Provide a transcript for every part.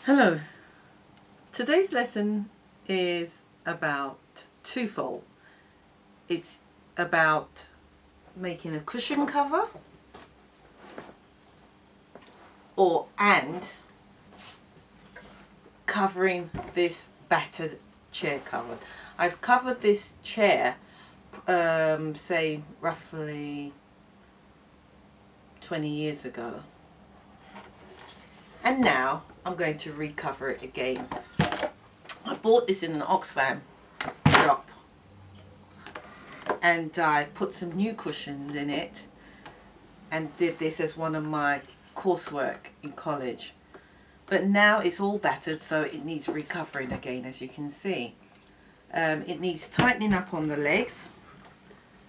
Hello, today's lesson is about twofold. It's about making a cushion cover and covering this battered chair cover. I've covered this chair say roughly 20 years ago, and now I'm going to recover it again. I bought this in an Oxfam shop and I put some new cushions in it and did this as one of my coursework in college. But now it's all battered, so it needs recovering again, as you can see. It needs tightening up on the legs.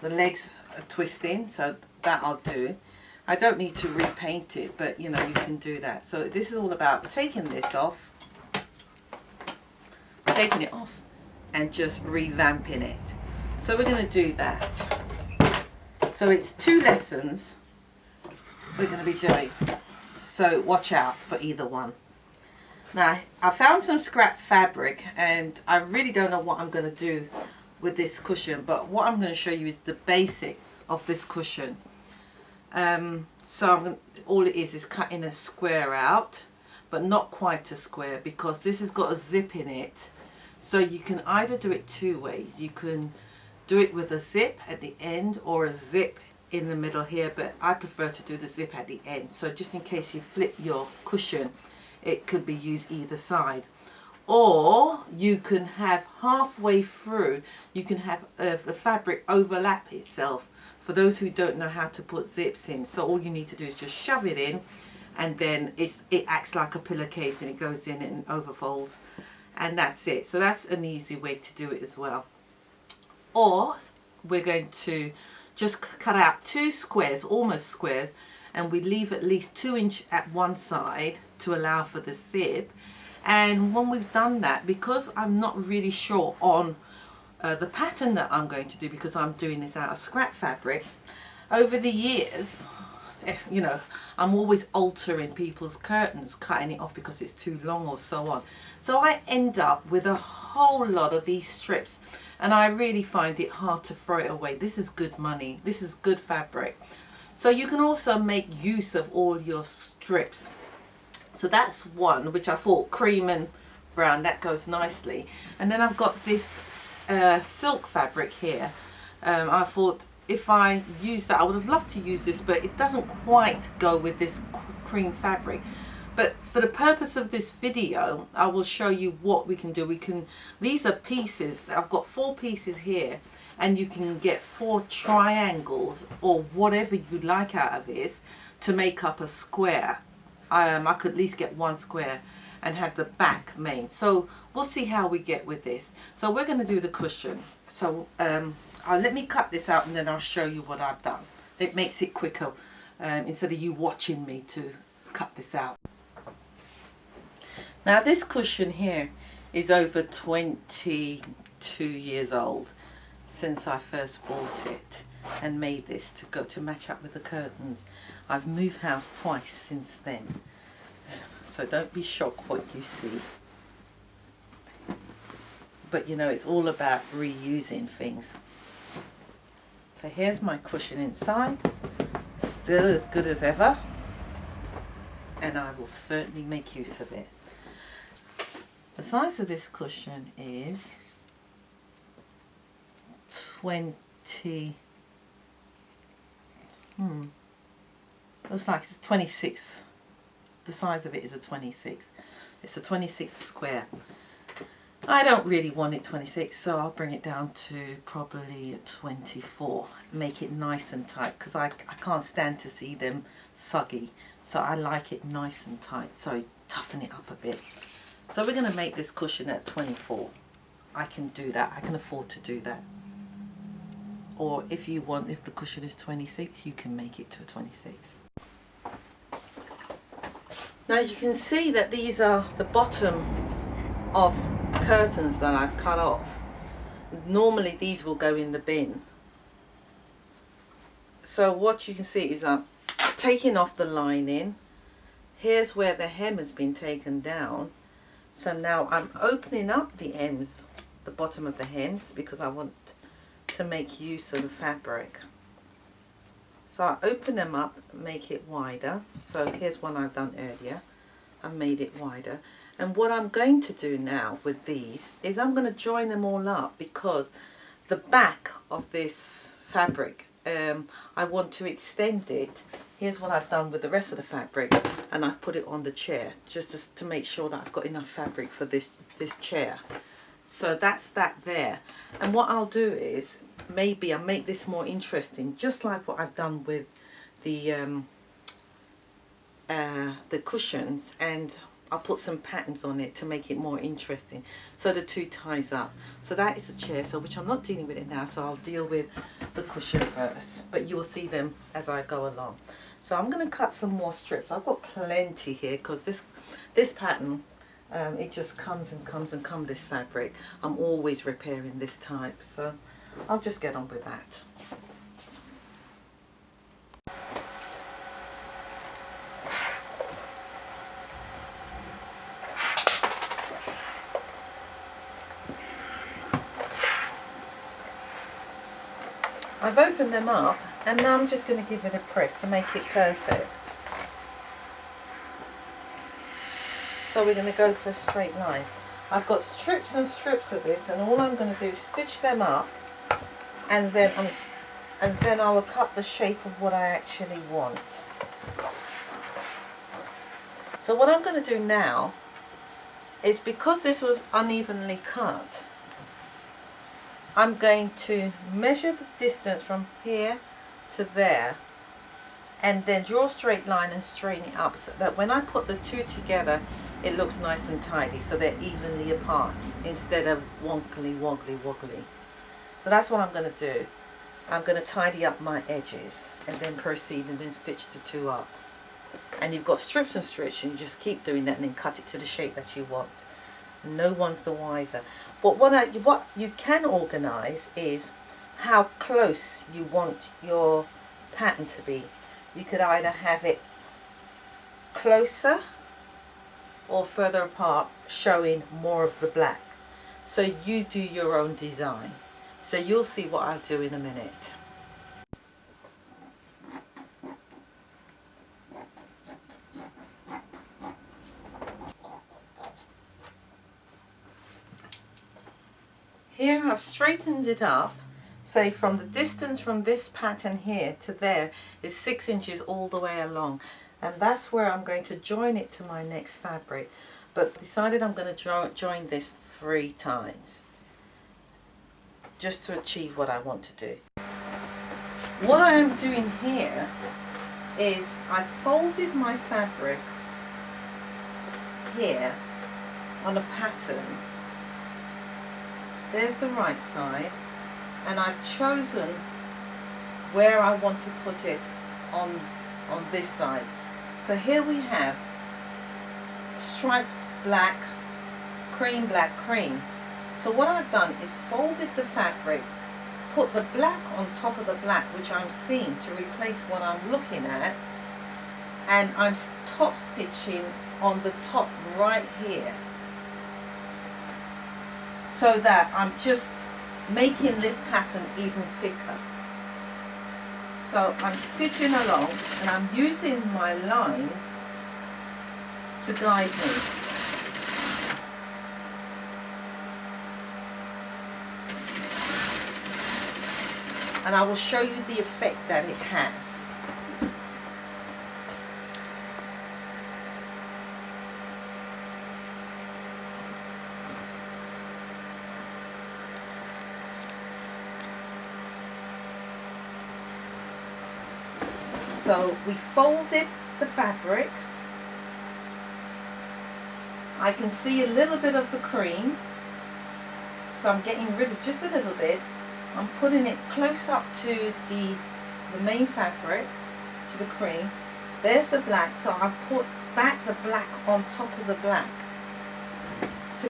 The legs are twisting, so that I'll do. I don't need to repaint it, but you know, you can do that. So this is all about taking this off, taking it off and just revamping it. So we're going to do that. So it's 2 lessons we're going to be doing, so watch out for either one. Now I found some scrap fabric and I really don't know what I'm going to do with this cushion, but what I'm going to show you is the basics of this cushion. All it is cutting a square out, but not quite a square, because this has got a zip in it. So you can either do it 2 ways. You can do it with a zip at the end or a zip in the middle here, but I prefer to do the zip at the end. So just in case you flip your cushion, it could be used either side. Or you can have halfway through, you can have the fabric overlap itself, for those who don't know how to put zips in. So all you need to do is just shove it in, and then it acts like a pillowcase and it goes in and overfolds, and that's it. So that's an easy way to do it as well. Or we're going to just cut out 2 squares, almost squares, and we leave at least 2 inch at one side to allow for the zip. And when we've done that, because I'm not really sure on the pattern that I'm going to do, because I'm doing this out of scrap fabric, over the years, you know, I'm always altering people's curtains, cutting it off because it's too long or so on. So I end up with a whole lot of these strips, and I really find it hard to throw it away. This is good money. This is good fabric. So you can also make use of all your strips. So that's one, which I thought cream and brown, that goes nicely. And then I've got this silk fabric here. I thought if I use that, I would have loved to use this, but it doesn't quite go with this cream fabric. But for the purpose of this video, I will show you what we can do. These are pieces. I've got 4 pieces here, and you can get 4 triangles or whatever you like out of this to make up a square. I could at least get 1 square and have the back main. So we'll see how we get with this. So we're going to do the cushion. So let me cut this out and then I'll show you what I've done. It makes it quicker instead of you watching me to cut this out. Now this cushion here is over 22 years old since I first bought it and made this to match up with the curtains. I've moved house twice since then, so don't be shocked what you see. But you know, it's all about reusing things. So here's my cushion inside, still as good as ever, and I will certainly make use of it. The size of this cushion is looks like it's 26. The size of it is a 26. It's a 26 square. I don't really want it 26, so I'll bring it down to probably a 24. Make it nice and tight, because I can't stand to see them soggy. So I like it nice and tight, so toughen it up a bit. So we're going to make this cushion at 24. I can do that. I can afford to do that. Or if you want, if the cushion is 26, you can make it to a 26. Now you can see that these are the bottom of curtains that I've cut off. Normally these will go in the bin. So what you can see is I'm taking off the lining. Here's where the hem has been taken down, So now I'm opening up the ends, the bottom of the hems, because I want to make use of the fabric. So I open them up, make it wider. So here's one I've done earlier. I made it wider. And what I'm going to do now with these is I'm going to join them all up, because the back of this fabric, I want to extend it. Here's what I've done with the rest of the fabric, and I've put it on the chair just to make sure that I've got enough fabric for this chair. So that's that there. And what I'll do is maybe I'll make this more interesting, just like what I've done with the cushions, and I'll put some patterns on it to make it more interesting, so the two ties up. So that is a chair, so which I'm not dealing with it now, so I'll deal with the cushion first, but you'll see them as I go along. So I'm going to cut some more strips. I've got plenty here, because this pattern, it just comes and comes and comes, this fabric. I'm always repairing this type, so I'll just get on with that. I've opened them up, and now I'm just going to give it a press to make it perfect. So we're going to go for a straight line. I've got strips and strips of this, and all I'm going to do is stitch them up, and then I will cut the shape of what I actually want. So what I'm going to do now is, because this was unevenly cut, I'm going to measure the distance from here to there, and then draw a straight line and straighten it up, so that when I put the two together, it looks nice and tidy, so they're evenly apart instead of wonkly woggly woggly. So that's what I'm going to do. I'm going to tidy up my edges and then proceed and then stitch the two up. And you've got strips and strips, and you just keep doing that and then cut it to the shape that you want. No one's the wiser. But what you can organise is how close you want your pattern to be. You could either have it closer or further apart, showing more of the black. So you do your own design. So you'll see what I'll do in a minute. Here I've straightened it up. Say from the distance from this pattern here to there is 6 inches all the way along, and that's where I'm going to join it to my next fabric. But decided I'm going to join this 3 times just to achieve what I want to do. What I am doing here is I folded my fabric here on a pattern. There's the right side, and I've chosen where I want to put it on this side. So here we have striped black, cream, black, cream. So what I've done is folded the fabric, put the black on top of the black, which I'm seeing to replace what I'm looking at, and I'm top stitching on the top right here, so that I'm just making this pattern even thicker. So I'm stitching along, and I'm using my lines to guide me. And I will show you the effect that it has. So we folded the fabric. I can see a little bit of the cream, so I'm getting rid of just a little bit. I'm putting it close up to the main fabric, to the cream. There's the black, so I've put back the black on top of the black.